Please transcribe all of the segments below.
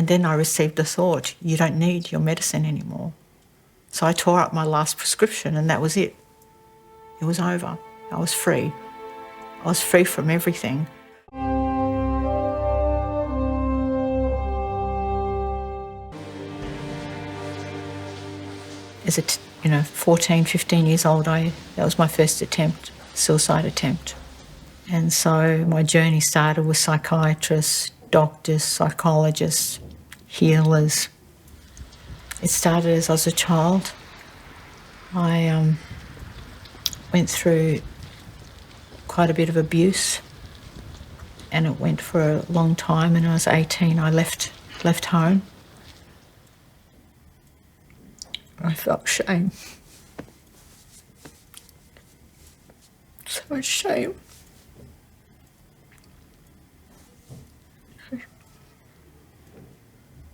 And then I received the thought, you don't need your medicine anymore. So I tore up my last prescription and that was it. It was over. I was free. I was free from everything. As a 14, 15 years old, that was my first attempt, suicide attempt. And so my journey started with psychiatrists, doctors, psychologists, healers. It started as I was a child. I went through quite a bit of abuse and it went for a long time. And when I was 18, I left home. I felt shame. So much shame.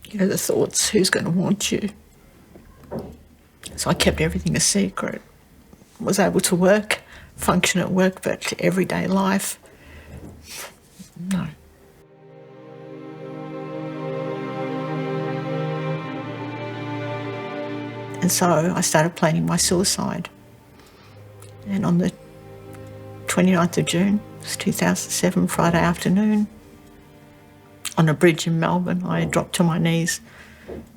You know, the thoughts, who's going to want you? So I kept everything a secret. Was able to work, function at work, but everyday life, no. And so I started planning my suicide. And on the 29th of June, it was 2007, Friday afternoon, on a bridge in Melbourne, I dropped to my knees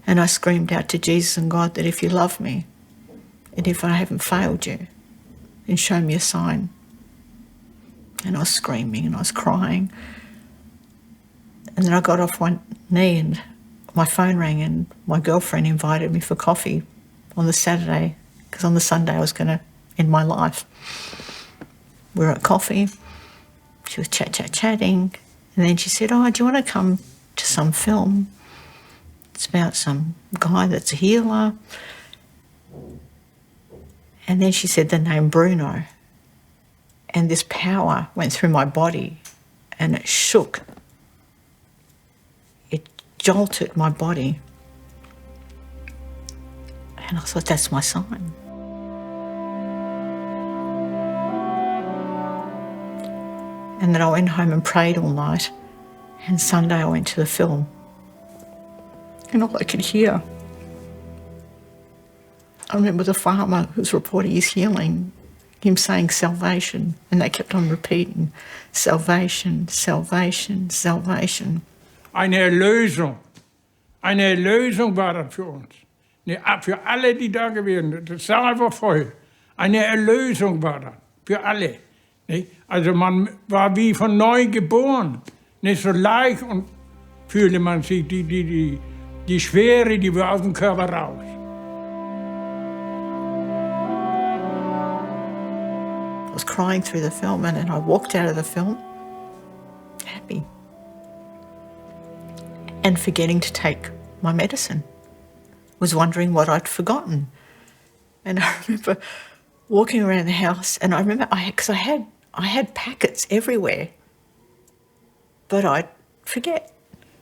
and I screamed out to Jesus and God that if you love me and if I haven't failed you, then show me a sign. And I was screaming and I was crying. And then I got off one knee and my phone rang and my girlfriend invited me for coffee on the Saturday because on the Sunday I was going to end my life. We were at coffee, she was chatting. And then she said, oh, do you want to come to some film? It's about some guy that's a healer. And then she said the name Bruno. And this power went through my body and it shook. It jolted my body. And I thought, that's my sign. And then I went home and prayed all night. And Sunday I went to the film. And all I could hear, I remember the farmer who's reporting his healing, him saying salvation. And they kept on repeating, salvation, salvation, salvation. Eine Erlösung. Eine Erlösung war das für uns. Für alle, die da gewesen sind. Das Saal war voll. Eine Erlösung war das. Für alle. Also man war wie von neu geboren. Nicht so leicht und fühlte man sich die Schwere, die war aus dem Körper raus. I was crying through the film and I walked out of the film happy and forgetting to take my medicine. Was wondering what I'd forgotten. And I remember walking around the house and I remember because I had packets everywhere, but I'd forget.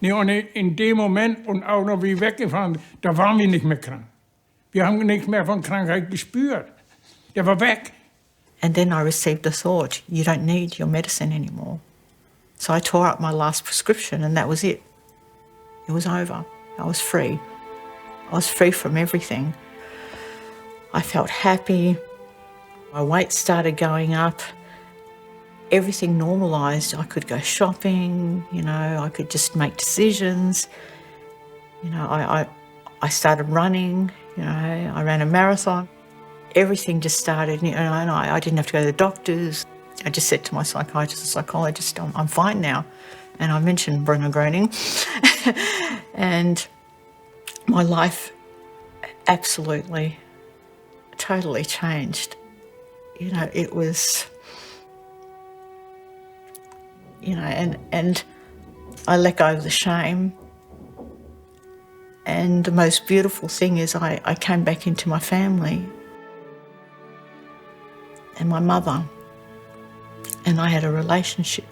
Nee, und in dem Moment und auch noch wie weggefahren, da waren wir nicht mehr krank. Wir haben nichts mehr von Krankheit gespürt. Der war weg. And then I received the thought, you don't need your medicine anymore. So I tore up my last prescription and that was it. It was over. I was free. I was free from everything. I felt happy. My weight started going up. Everything normalised. I could go shopping, I could just make decisions. I started running, I ran a marathon. Everything just started, and I didn't have to go to the doctors. I just said to my psychiatrist and psychologist, I'm fine now. And I mentioned Bruno Gröning. And my life absolutely, totally changed. It was... and I let go of the shame. And the most beautiful thing is I came back into my family and my mother, and I had a relationship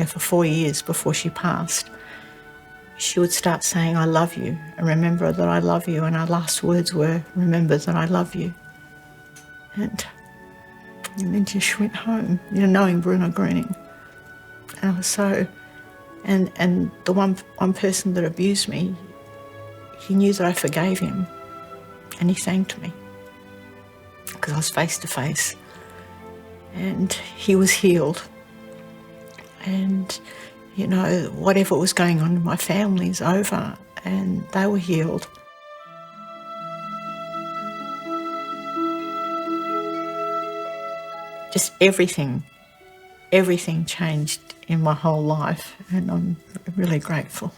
for 4 years before she passed. She would start saying, I love you, and remember that I love you, and our last words were, remember that I love you. And then she went home, knowing Bruno Gröning. And I was so And the one person that abused me, he knew that I forgave him, and he thanked me because I was face to face, and he was healed. And, you know, whatever was going on in my family is over, and they were healed. Just everything changed in my whole life, and I'm really grateful.